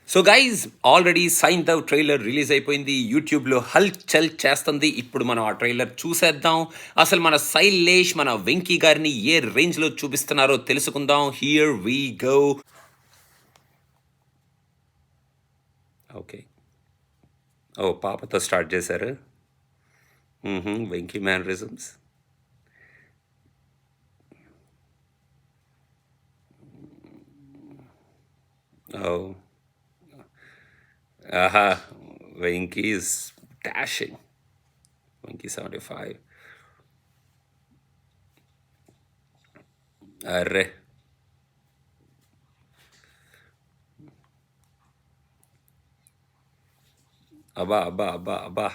So guys already since the trailer release అయిపోయింది, యూట్యూబ్లో హల్చల్ చేస్తుంది. ఇప్పుడు మనం ఆ ట్రైలర్ చూసేద్దాం. అసలు మన శైలేష్ మన వెంకీ గారిని ఏ రేంజ్లో చూపిస్తున్నారో తెలుసుకుందాం. Here we go. ఓకే, ఓ పాపతో స్టార్ట్ చేశారు. వెంకీ మ్యానరిజమ్స్. ఓ ఆహా, వెంకీ is dashing. వెంకీ 75. అర్రే, అబ్బా అబ్బా అబ్బా అబ్బా.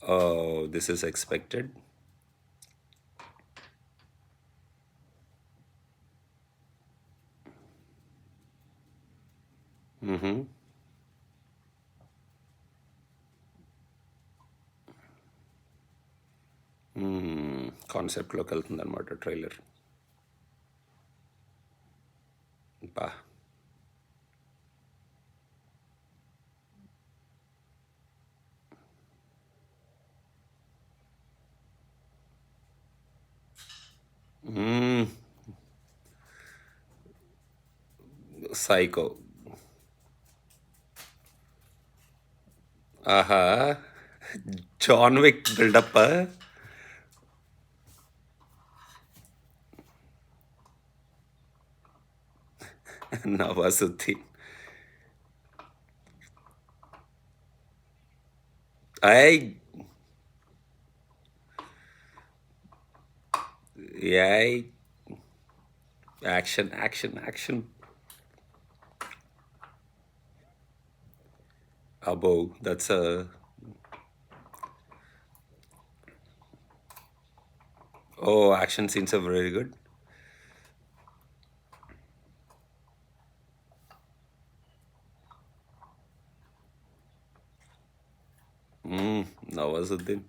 Oh, this is expected. కాన్సెప్ట్లోకి వెళ్తుంది అనమాట ట్రైలర్. బా, సైకో. ఆహా, John Wick buildup. Nawazuddin. I I action action action. అబో, దట్స్ ఓ, action scenes are very good. Nawazuddin.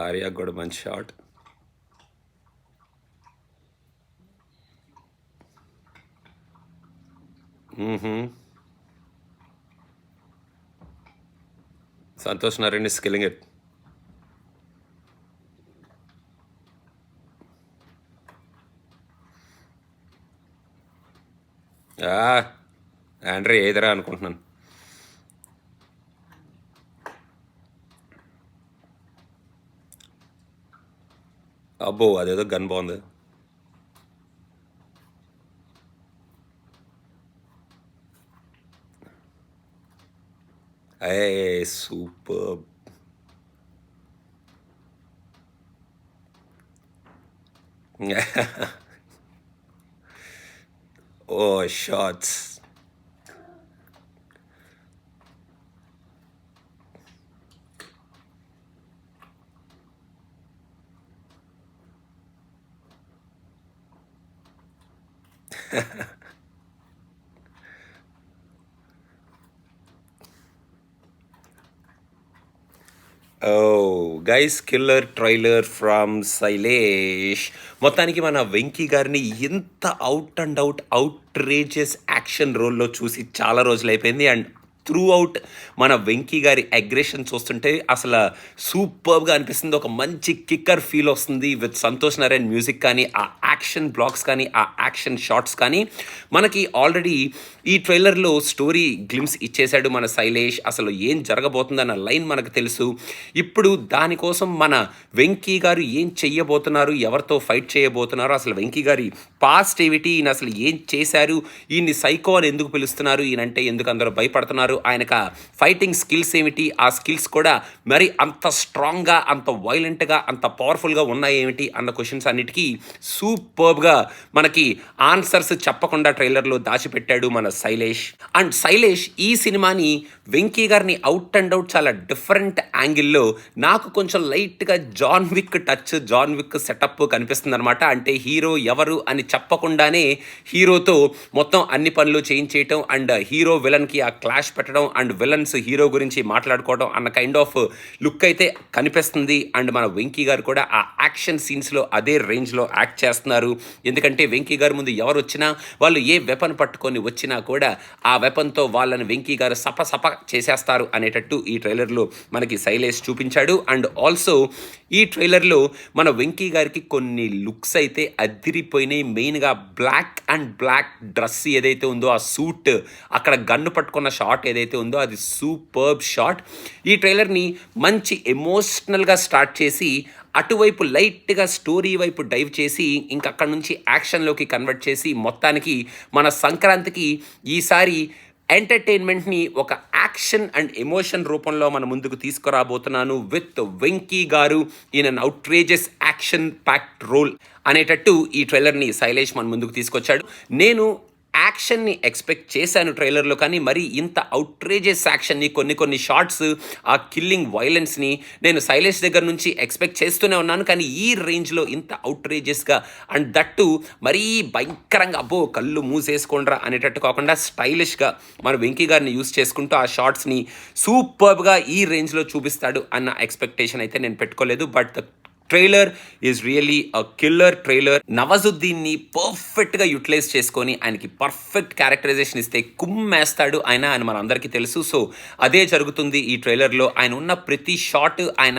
Arya కూడా మంచి shot. Santhosh Narayana is killing it. ఆండ్రే ఏదరా అనుకుంటున్నాను. అబ్బో, అదేదో గన్ బాగుంది. సూపర్. ఓ, shorts. Guys, killer trailer from Sailesh. మొత్తానికి మన వెంకీ గారిని ఇంత అవుట్ అండ్ అవుట్ రేజియస్ యాక్షన్ రోల్లో చూసి చాలా రోజులు అయిపోయింది. అండ్ త్రూ అవుట్ మన వెంకీ గారి అగ్రెషన్ చూస్తుంటే అసలు సూపర్గా అనిపిస్తుంది. ఒక మంచి కిక్కర్ ఫీల్ వస్తుంది విత్ సంతోష్ నారాయణ్ మ్యూజిక్ కానీ, ఆ యాక్షన్ బ్లాక్స్ కానీ, ఆ యాక్షన్ షాట్స్ కానీ. మనకి ఆల్రెడీ ఈ ట్రైలర్లో స్టోరీ గ్లిమ్స్ ఇచ్చేశాడు మన శైలేష్. అసలు ఏం జరగబోతుందన్న లైన్ మనకు తెలుసు. ఇప్పుడు దానికోసం మన వెంకీ గారు ఏం చెయ్యబోతున్నారు, ఎవరితో ఫైట్ చేయబోతున్నారు, అసలు వెంకీ గారి పాస్ట్ ఏమిటి, ఈయన అసలు ఏం చేశారు, ఈయన్ని సైకో అని ఎందుకు పిలుస్తున్నారు, ఈయనంటే ఎందుకు అందరూ భయపడుతున్నారు, ఆయనకు ఫైటింగ్ స్కిల్స్ ఏమిటి, ఆ స్కిల్స్ కూడా మరి అంత స్ట్రాంగ్గా, అంత వైలెంట్గా, అంత పవర్ఫుల్గా ఉన్నాయి ఏమిటి అన్న క్వశ్చన్స్ అన్నిటికీ సూపర్బ్గా మనకి ఆన్సర్స్ చెప్పకుండా ట్రైలర్లో దాచిపెట్టాడు మన శైలేష్. అండ్ శైలేష్ ఈ సినిమాని వెంకీ గారిని అవుట్ అండ్ అవుట్ చాలా డిఫరెంట్ యాంగిల్లో, నాకు కొంచెం లైట్గా John Wick touch, John Wick setup కనిపిస్తుంది అనమాట. అంటే హీరో ఎవరు అని చెప్పకుండానే హీరోతో మొత్తం అన్ని పనులు చేయించేయటం అండ్ హీరో విలన్కి ఆ క్లాష్ పెట్టడం అండ్ విలన్స్ హీరో గురించి మాట్లాడుకోవడం అన్న కైండ్ ఆఫ్ లుక్ అయితే కనిపిస్తుంది. అండ్ మన వెంకీ గారు కూడా ఆ యాక్షన్ సీన్స్లో అదే రేంజ్లో యాక్ట్ చేస్తున్నారు. ఎందుకంటే వెంకీ గారి ముందు ఎవరు వచ్చినా వాళ్ళు ఏ వెపన్ పట్టుకొని వచ్చినా కూడా ఆ వెపన్తో వాళ్ళని వెంకీ గారు సప చేసేస్తారు అనేటట్టు ఈ ట్రైలర్లో మనకి శైలేష్ చూపించాడు. అండ్ ఆల్సో ఈ ట్రైలర్లో మన వెంకీ గారికి కొన్ని లుక్స్ అయితే అదిరిపోయినాయి. మెయిన్గా బ్లాక్ డ్రెస్ ఏదైతే ఉందో ఆ సూట్ అక్కడ గన్ను పట్టుకున్న షాట్ ఏదైతే ఉందో అది సూపర్బ్ షాట్. ఈ ట్రైలర్ని మంచి ఎమోషనల్గా స్టార్ట్ చేసి అటువైపు లైట్గా స్టోరీ వైపు డైవ్ చేసి ఇంకా అక్కడ నుంచి యాక్షన్లోకి కన్వర్ట్ చేసి మొత్తానికి మన సంక్రాంతికి ఈసారి ఎంటర్టైన్మెంట్ని ఒక యాక్షన్ అండ్ ఎమోషన్ రూపంలో మన ముందుకు తీసుకురాబోతున్నాను with Venky garu in an outrageous action packed role అనేటట్టు ఈ ట్రైలర్ని శైలేష్ మన ముందుకు తీసుకొచ్చాడు. నేను యాక్షన్ని ఎక్స్పెక్ట్ చేశాను ట్రైలర్లో, కానీ మరి ఇంత అవుట్రేజెస్ యాక్షన్ని కొన్ని షార్ట్స్ ఆ కిల్లింగ్ వైలెన్స్ని నేను శైలేష్ దగ్గర నుంచి ఎక్స్పెక్ట్ చేస్తూనే ఉన్నాను. కానీ ఈ రేంజ్లో ఇంత అవుట్రేజెస్గా అండ్ దట్టు మరీ భయంకరంగా అబ్బో కళ్ళు మూసేసుకోండ్రా అనేటట్టు కాకుండా స్టైలిష్గా మన వెంకీ గారిని యూస్ చేసుకుంటూ ఆ షార్ట్స్ని సూపర్గా ఈ రేంజ్లో చూపిస్తాడు అన్న ఎక్స్పెక్టేషన్ అయితే నేను పెట్టుకోలేదు. But the trailer is really a killer trailer. నవాజుద్దీన్ని పర్ఫెక్ట్గా యూటిలైజ్ చేసుకొని ఆయనకి పర్ఫెక్ట్ క్యారెక్టరైజేషన్ ఇస్తే కుమ్మేస్తాడు ఆయన అని మన అందరికీ తెలుసు. సో అదే జరుగుతుంది ఈ ట్రైలర్లో. ఆయన ఉన్న ప్రతి షాట్ ఆయన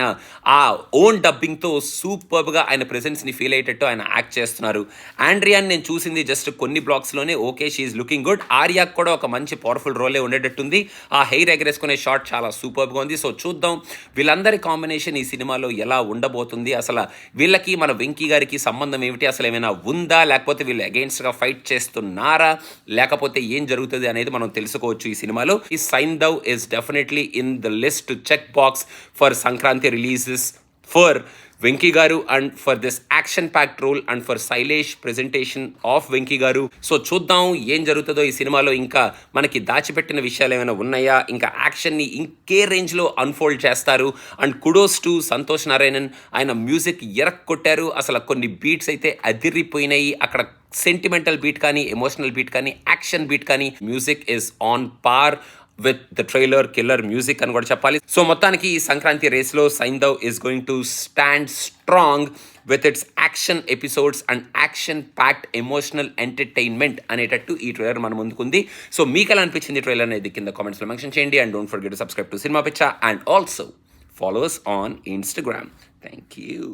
ఆ ఓన్ డబ్బింగ్తో సూపర్గా ఆయన ప్రెజెన్స్ని ఫీల్ అయ్యేటట్టు ఆయన యాక్ట్ చేస్తున్నారు. ఆండ్రియాని నేను చూసింది జస్ట్ కొన్ని బ్లాక్స్లోనే. ఓకే, షీఈ్ లుకింగ్ గుడ్. ఆర్యాకి కూడా ఒక మంచి పవర్ఫుల్ రోలే ఉండేటట్టుంది. ఆ హెయిర్ ఎగరేసుకునే షాట్ చాలా సూపర్గా ఉంది. సో చూద్దాం వీళ్ళందరి కాంబినేషన్ ఈ సినిమాలో ఎలా ఉండబోతుంది. అసలు వీళ్ళకి మన వెంకీ గారికి సంబంధం ఏమిటి, అసలు ఏమైనా ఉందా, లేకపోతే వీళ్ళు అగెయిన్స్ట్గా ఫైట్ చేస్తున్నారా, లేకపోతే ఏం జరుగుతుంది అనేది మనం తెలుసుకోవచ్చు ఈ సినిమాలో. ఈ Saindhav is definitely in the list to check box for Sankranti releases for Venky garu and for this action packed role and for Sailesh presentation of Venky garu. So చూద్దాం ఏం జరుగుతుందో ఈ సినిమాలో. ఇంకా మనకి దాచిపెట్టిన విషయాలు ఏమైనా ఉన్నాయా, ఇంకా యాక్షన్ని ఇంకే రేంజ్లో అన్ఫోల్డ్ చేస్తారు. And kudos to Santhosh Narayanan, ఆయన మ్యూజిక్ కొట్టారు. అసలు కొన్ని బీట్స్ అయితే అదిరిపోయినాయి. అక్కడ సెంటిమెంటల్ బీట్ కానీ, ఎమోషనల్ బీట్ కానీ, యాక్షన్ బీట్ కానీ, music is on par with the trailer killer music అని కూడా చెప్పాలి. సో మొత్తానికి ఈ సంక్రాంతి రేస్లో Saindhav is going to stand strong with its action episodes and action packed emotional entertainment అనేటట్టు ఈ ట్రైలర్ మన ముందుకుంది. సో మీకు ఎలా అనిపించింది ట్రైలర్ అనేది కింద కామెంట్స్లో మెన్షన్ చేయండి. And don't forget to subscribe to cinema Pichcha and also follow us on Instagram. Thank you.